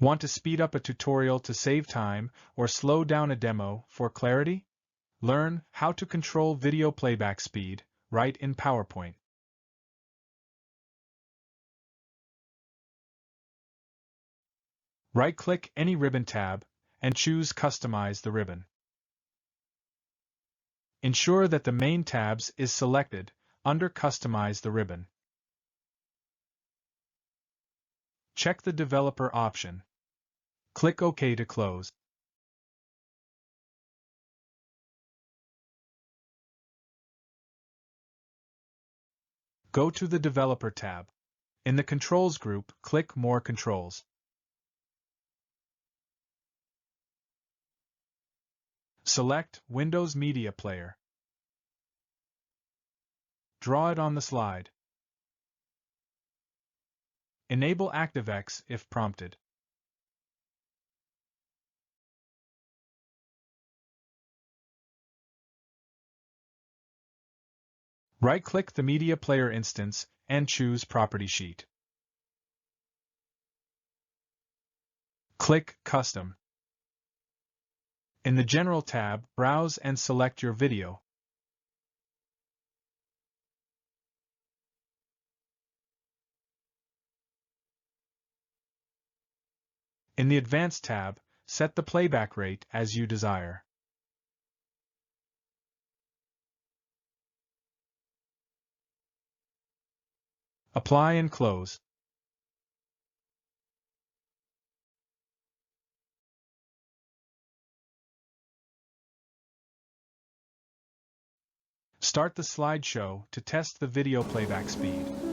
Want to speed up a tutorial to save time or slow down a demo for clarity? Learn how to control video playback speed right in PowerPoint. Right-click any ribbon tab and choose Customize the ribbon. Ensure that the Main tabs is selected under Customize the ribbon. Check the Developer option. Click OK to close. Go to the Developer tab. In the Controls group, click More Controls. Select Windows Media Player. Draw it on the slide. Enable ActiveX if prompted. Right-click the Media Player instance and choose Property Sheet. Click Custom. In the General tab, browse and select your video. In the Advanced tab, set the playback rate as you desire. Apply and close. Start the slideshow to test the video playback speed.